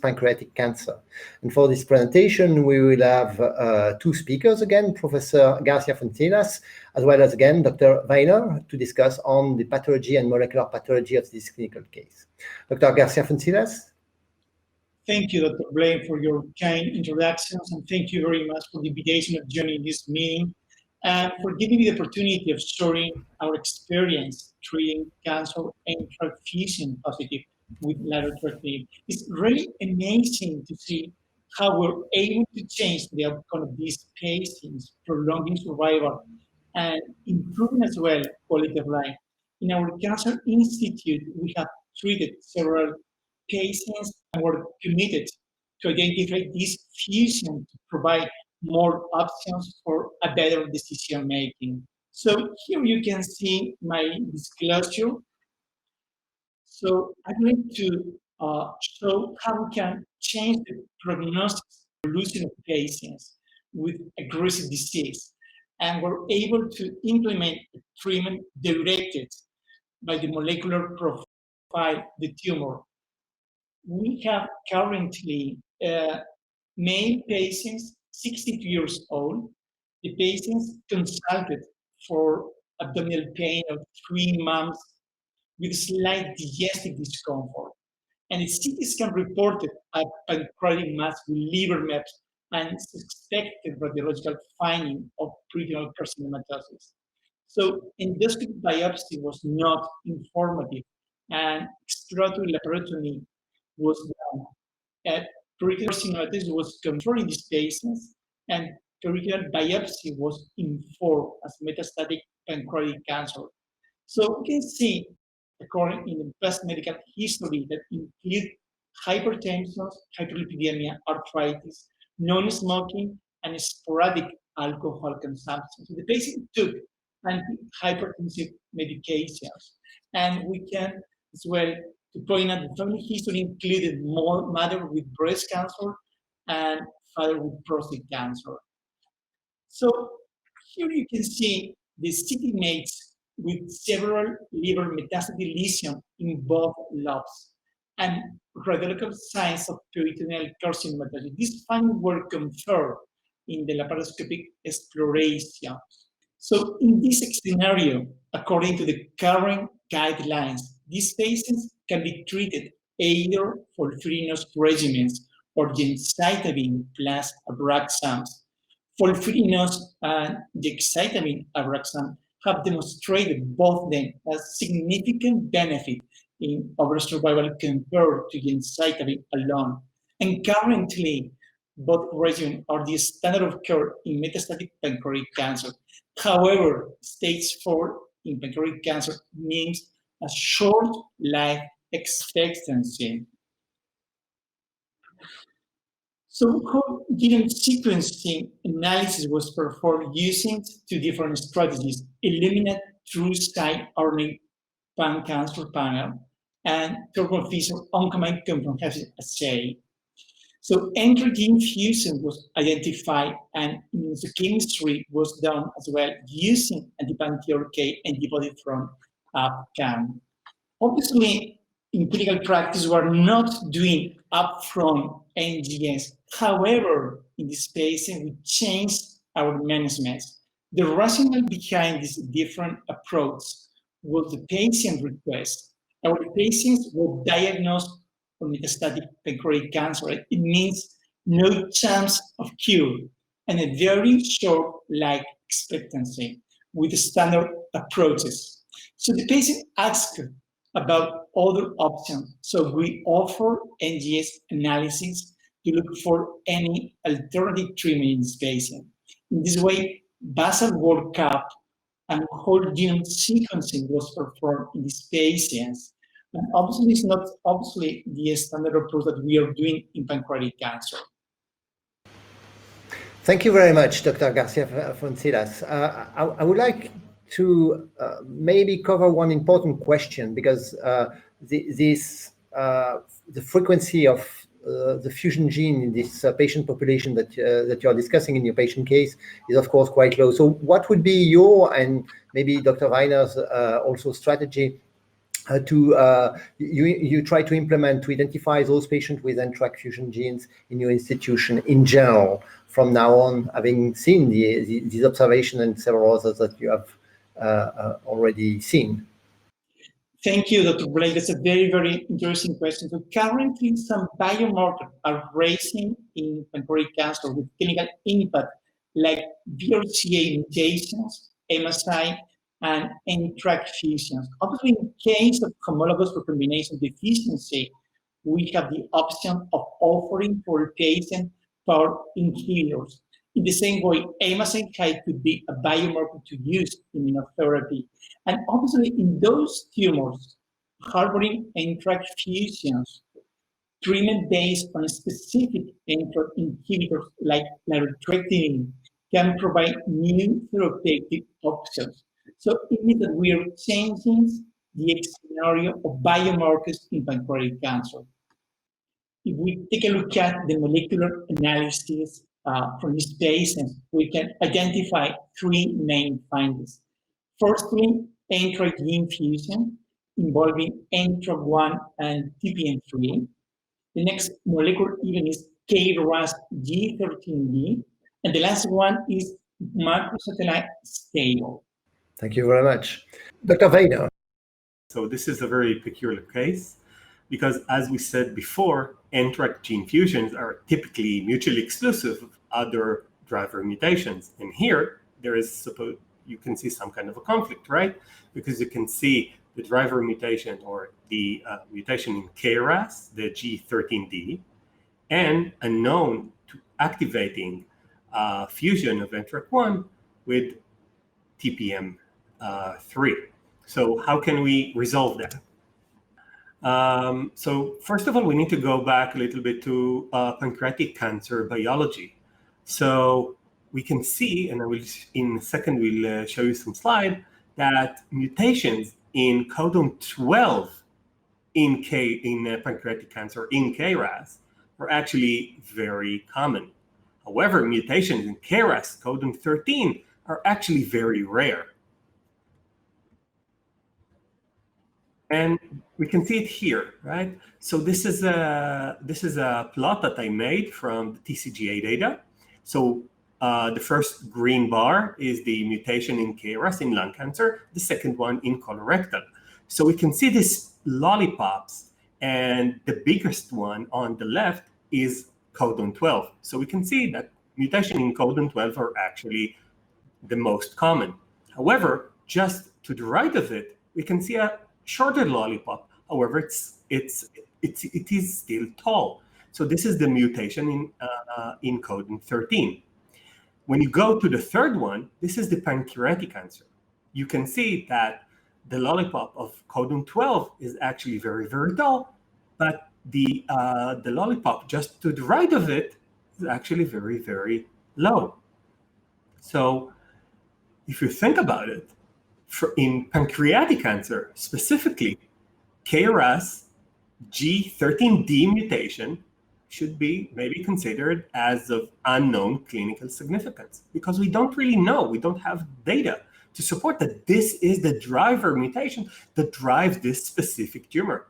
pancreatic cancer. And for this presentation, we will have two speakers again, Professor Garcia Fonselas, as well as again, Dr. Weiner, to discuss on the pathology and molecular pathology of this clinical case. Dr. Garcia Fonselas. Thank you, Dr. Blaine, for your kind introductions, and thank you very much for the invitation of joining this meeting and for giving me the opportunity of sharing our experience treating cancer and transfusion positive with lateral. It's really amazing to see how we're able to change the outcome of these patients, prolonging survival and improving as well quality of life. In our Cancer Institute, we have treated several patients and we're committed to identify this fusion to provide more options for a better decision making. So here you can see my disclosure. So I'm going to show how we can change the prognosis evolution of patients with aggressive disease. And we're able to implement a treatment directed by the molecular profile of the tumor. We have currently male patients, 62 years old. The patients consulted for abdominal pain of 3 months with slight digestive discomfort. And the CT scan reported a pancreatic mass with liver mets and suspected radiological finding of peritoneal carcinomatosis. So endoscopic biopsy was not informative, and exploratory laparotomy was done. Peritoneal carcinomatosis was confirmed in these patients, and peritoneal biopsy was informed as metastatic pancreatic cancer. So we can see, according in the past medical history, that include hypertension, hyperlipidemia, arthritis, non-smoking, and sporadic alcohol consumption. So the patient took antihypertensive medications, and we can as well to point out the family history included mother with breast cancer and father with prostate cancer. So here you can see the CT mates with several liver metastatic lesions in both lobes and radiological signs of peritoneal carcinomatosis. These findings were confirmed in the laparoscopic exploration. So in this scenario, according to the current guidelines, these patients can be treated either FOLFIRINOX regimens or gemcitabine plus Abraxane. FOLFIRINOX and gemcitabine Abraxane have demonstrated both them a significant benefit in overall survival compared to gemcitabine alone. And currently, both regimens are the standard of care in metastatic pancreatic cancer. However, stage 4 in pancreatic cancer means a short life expectancy. So whole genome sequencing analysis was performed using 2 different strategies: Illumina TrueSight RNA pan-cancer panel and TurboFisher Oncombine comprehensive assay. So entry-gene fusion was identified, and immunohistochemistry was done as well using anti-pan-TRK antibody from ABCAM. Obviously, in clinical practice, we are not doing upfront NGS. However, in this patient, we changed our management. The rationale behind this different approach was the patient request. Our patients were diagnosed with metastatic pancreatic cancer. It means no chance of cure and a very short life expectancy with standard approaches. So the patient asked about other options. So we offer NGS analysis to look for any alternative treatment in this patient. In this way, basal workup and whole genome sequencing was performed in these patients. And obviously, it's not obviously the standard approach that we are doing in pancreatic cancer. Thank you very much, Dr. Garcia Fonselas. I would like to maybe cover one important question, because the frequency of the fusion gene in this patient population that you are discussing in your patient case is of course quite low. So what would be your, and maybe Dr. Weiner's also strategy you try to implement to identify those patients with NTRK fusion genes in your institution in general from now on, having seen these observations and several others that you have already seen? Thank you, Dr. Blake. That's a very, very interesting question. So currently, some biomarkers are raising in pancreatic cancer with clinical impact, like BRCA mutations, MSI, and NTRK fusions. Obviously, in case of homologous recombination deficiency, we have the option of offering for patient PARP inhibitors. In the same way, MSI could be a biomarker to use in immunotherapy. And obviously, in those tumors harboring NTRK fusions, treatment based on specific NTRK inhibitors like larotrectinib can provide new therapeutic options. So it means that we are changing the scenario of biomarkers in pancreatic cancer. If we take a look at the molecular analysis from these patients, we can identify three main findings. Firstly, NTRK gene fusion involving NTRK1 and TPM3. The next molecular event is KRAS G13D. And the last one is microsatellite stable. Thank you very much. Dr. Weiner. So this is a very peculiar case because, as we said before, NTRK gene fusions are typically mutually exclusive of other driver mutations. And here, there is you can see some kind of a conflict, right? Because you can see the driver mutation or the mutation in KRAS, the G13D, and a known to activating fusion of NTRK1 with TPM3. So how can we resolve that? So first of all, we need to go back a little bit to pancreatic cancer biology. So we can see, and I will in a second we'll show you some slide, that mutations in codon 12 in pancreatic cancer in KRAS are actually very common. However, mutations in KRAS codon 13 are actually very rare. And we can see it here, right? So this is a plot that I made from the TCGA data. So the first green bar is the mutation in KRAS in lung cancer, the second one in colorectal. So we can see these lollipops, and the biggest one on the left is codon 12. So we can see that mutation in codon 12 are actually the most common. However, just to the right of it, we can see a shorter lollipop. However, it is still tall. So this is the mutation in codon 13. When you go to the third one, this is the pancreatic cancer. You can see that the lollipop of codon 12 is actually very, very tall, but the lollipop just to the right of it is actually very, very low. So if you think about it, in pancreatic cancer specifically, KRAS G13D mutation should be maybe considered as of unknown clinical significance because we don't really know, we don't have data to support that this is the driver mutation that drives this specific tumor.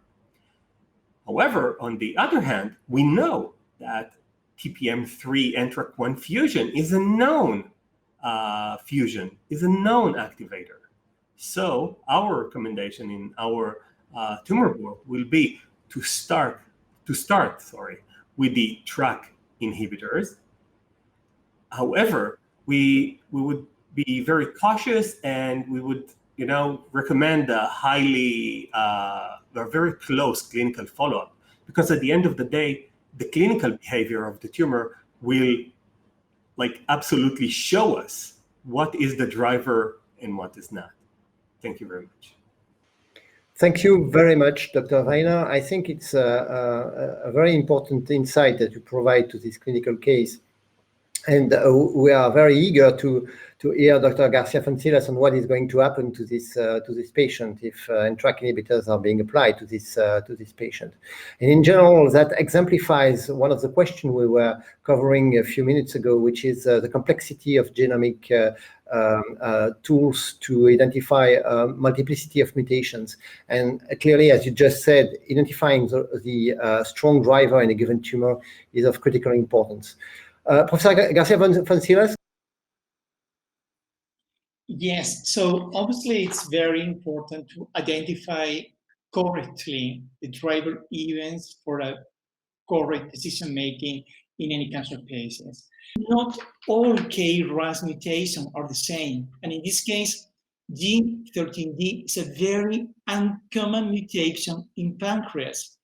However, on the other hand, we know that TPM3 NTRK1 fusion is a known known activator. So our recommendation in our tumor board will be to start with the TRK inhibitors. However, we would be very cautious, and we would recommend a very close clinical follow-up, because at the end of the day, the clinical behavior of the tumor will absolutely show us what is the driver and what is not. Thank you very much. Thank you very much, Dr. Weiner. I think it's a very important insight that you provide to this clinical case. And we are very eager to hear Dr. Garcia-Fonselas on what is going to happen to this patient if NTRK inhibitors are being applied to this patient. And in general, that exemplifies one of the questions we were covering a few minutes ago, which is the complexity of genomic tools to identify multiplicity of mutations. And clearly, as you just said, identifying the strong driver in a given tumor is of critical importance. Professor Garcia-Fonselas? Yes, so obviously it's very important to identify correctly the driver events for a correct decision making in any cancer patients. Not all KRAS mutations are the same, and in this case, G13D is a very uncommon mutation in pancreas.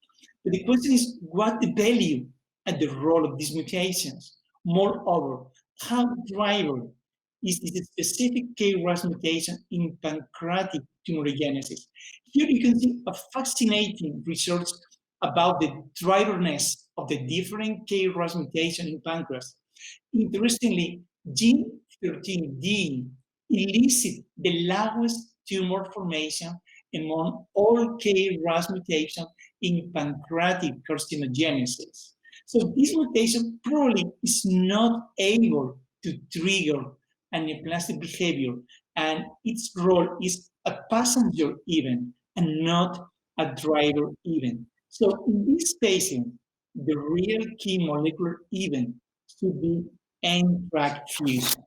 But the question is what the value and the role of these mutations? Moreover, how driver is this specific KRAS mutation in pancreatic tumorigenesis? Here you can see a fascinating research about the driverness of the different KRAS mutation in pancreas. Interestingly, G13D elicits the lowest tumor formation among all KRAS mutations in pancreatic carcinogenesis. So this mutation probably is not able to trigger anaplastic behavior, and its role is a passenger event and not a driver event. So in this patient, the real key molecular event should be NTRK fusion.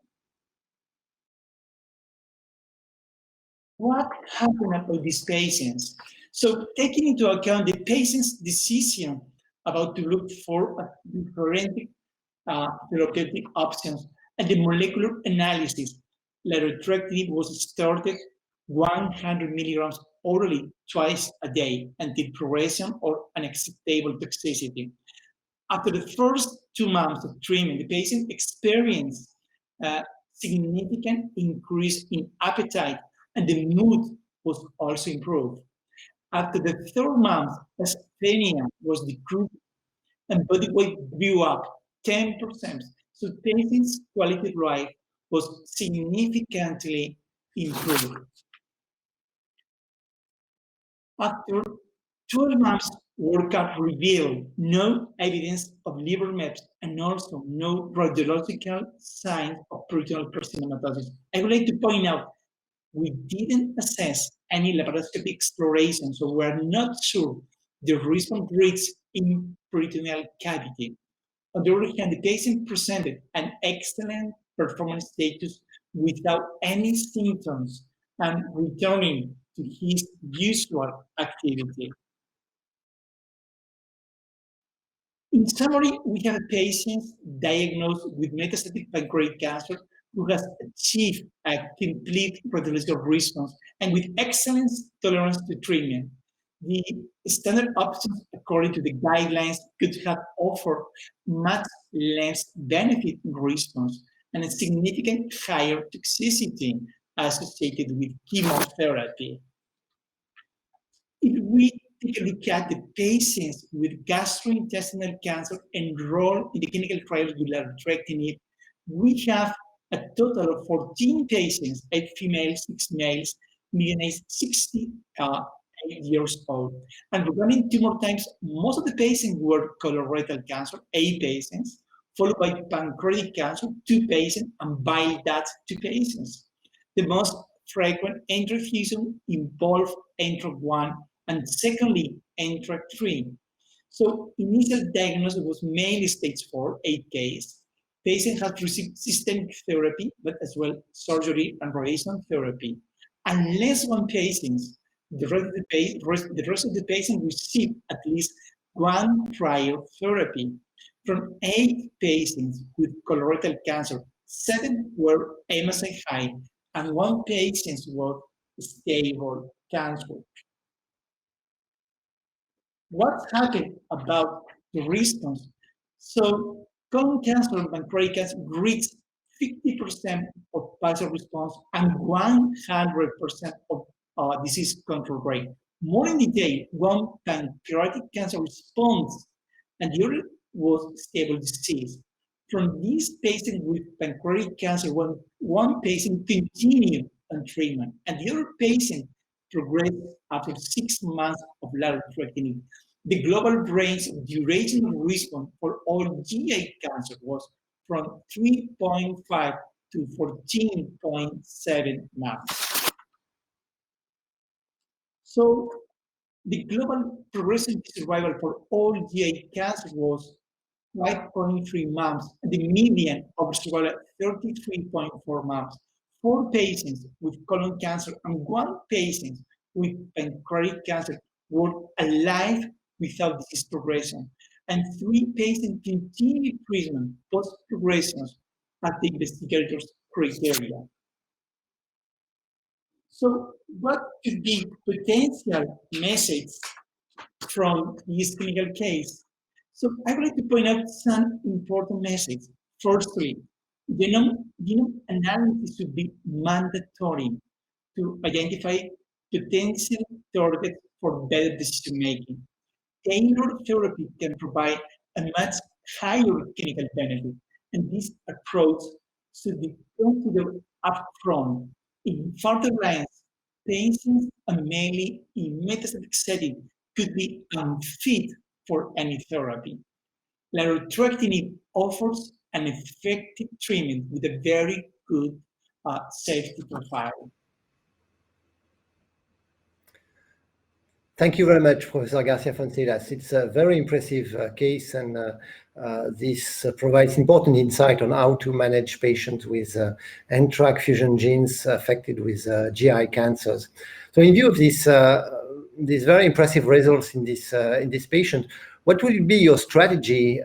What happened about these patients? So taking into account the patient's decision about to look for different therapeutic options and the molecular analysis, larotrectinib was started 100 milligrams orally twice a day until progression or unacceptable toxicity. After the first 2 months of treatment, the patient experienced a significant increase in appetite, and the mood was also improved. After the 3rd month, asthenia was decreased and body weight grew up 10%. So patient's quality of life was significantly improved. After 12 months, workup revealed no evidence of liver mets and also no radiological signs of peritoneal carcinomatosis. I would like to point out we didn't assess any laparoscopic exploration, so we're not sure the response rates in peritoneal cavity. On the other hand, the patient presented an excellent performance status without any symptoms and returning to his usual activity. In summary, we have a patient diagnosed with metastatic pancreatic cancer who has achieved a complete radiological response and with excellent tolerance to treatment. The standard options, according to the guidelines, could have offered much less benefit in response and a significant higher toxicity associated with chemotherapy. If we take a look at the patients with gastrointestinal cancer enrolled in the clinical trials with larotrectinib, we have a total of 14 patients, 8 females, 6 males, median age 68 years old. And regarding tumor types, most of the patients were colorectal cancer, 8 patients, followed by pancreatic cancer, 2 patients, and bile duct, 2 patients. The most frequent NTRK fusion involved NTRK1 and secondly, NTRK3. So initial diagnosis was mainly stage 4, 8 case. Patient had received systemic therapy, but as well surgery and radiation therapy. Unless one patient, the rest of the patient received at least 1 prior therapy. From 8 patients with colorectal cancer, 7 were MSI high, and 1 patient was stable cancer. What happened about the response? So colon cancer and pancreatic cancer reached 50% of partial response and 100% of disease control rate. More in detail, 1 pancreatic cancer response and the other was stable disease. From these patients with pancreatic cancer, one patient continued on treatment, and the other patient progressed after 6 months of larotrectinib. The global range of duration of response for all GI cancer was from 3.5 to 14.7 months. So the global progression survival for all GI cancer was 5.3 months, and the median of survival at 33.4 months. 4 patients with colon cancer and 1 patient with pancreatic cancer were alive without disease progression, and 3 patients continued treatment post-progression at the investigator's criteria. So what could be potential message from this clinical case? So I would like to point out some important messages. Firstly, genome analysis should be mandatory to identify potential targets for better decision making. Tailored therapy can provide a much higher clinical benefit, and this approach should be considered upfront. In further lines, patients, and mainly in metastatic setting, could be unfit for any therapy. Larotrectinib offers an effective treatment with a very good safety profile. Thank you very much, Professor Garcia-Fontelas. It's a very impressive case, and this provides important insight on how to manage patients with NTRK fusion genes affected with GI cancers. So in view of these very impressive results in this patient, what will be your strategy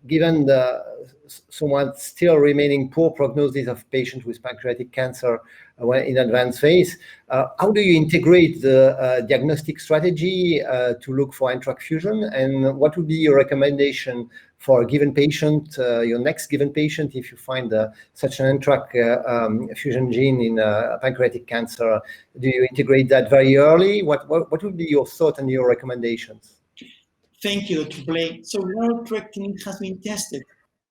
given the somewhat still remaining poor prognosis of patients with pancreatic cancer in advanced phase? How do you integrate the diagnostic strategy to look for NTRK fusion? And what would be your recommendation for a given patient, your next given patient, if you find such an NTRK fusion gene in pancreatic cancer? Do you integrate that very early? What would be your thought and your recommendations? Thank you, Dr. Blake. So larotrectinib has been tested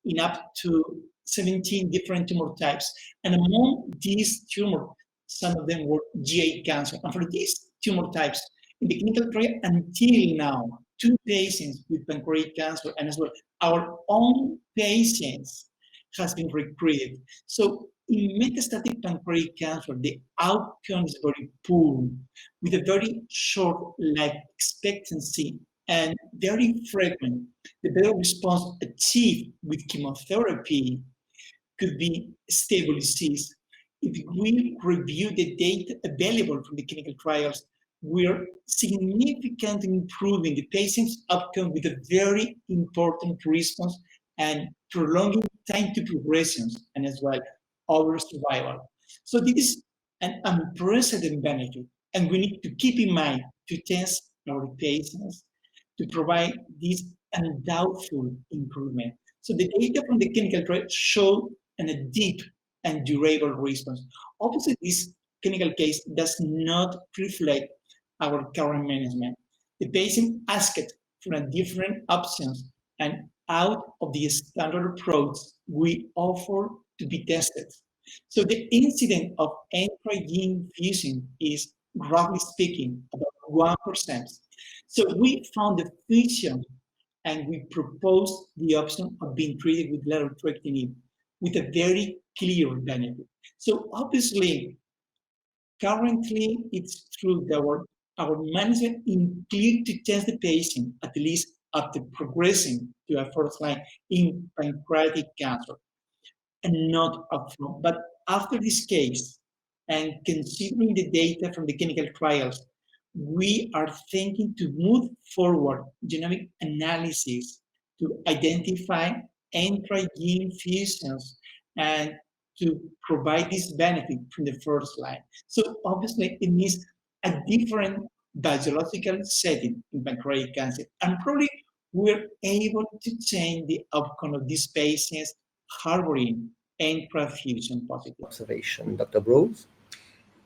in up to 17 different tumor types. And among these tumors, some of them were GI cancer. And for these tumor types, in the clinical trial until now, 2 patients with pancreatic cancer and as well our own patients has been recruited. So in metastatic pancreatic cancer, the outcome is very poor, with a very short life expectancy and very frequent. The better response achieved with chemotherapy could be stable disease. If we review the data available from the clinical trials, we're significantly improving the patient's outcome with a very important response and prolonging time to progressions and as well overall survival. So this is an unprecedented benefit, and we need to keep in mind to test our patients to provide this undoubtful improvement. So the data from the clinical trial show a deep and durable response. Obviously, this clinical case does not reflect our current management. The patient asked for different options, and out of the standard approach, we offer to be tested. So the incidence of NTRK gene fusion is, roughly speaking, about 1%. So we found the fusion, and we proposed the option of being treated with larotrectinib with a very clear benefit. So obviously, currently it's true that our management includes to test the patient at least after progressing to a first line in pancreatic cancer, and not upfront. But after this case, and considering the data from the clinical trials, we are thinking to move forward genomic analysis to identify NTRK gene fusions and to provide this benefit from the first line. So obviously it needs a different biological setting in pancreatic cancer, and probably we're able to change the outcome of these patients harboring NTRK fusion positive. Observation, Dr. Bruce.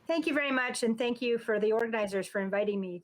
Thank you very much, and thank you for the organizers for inviting me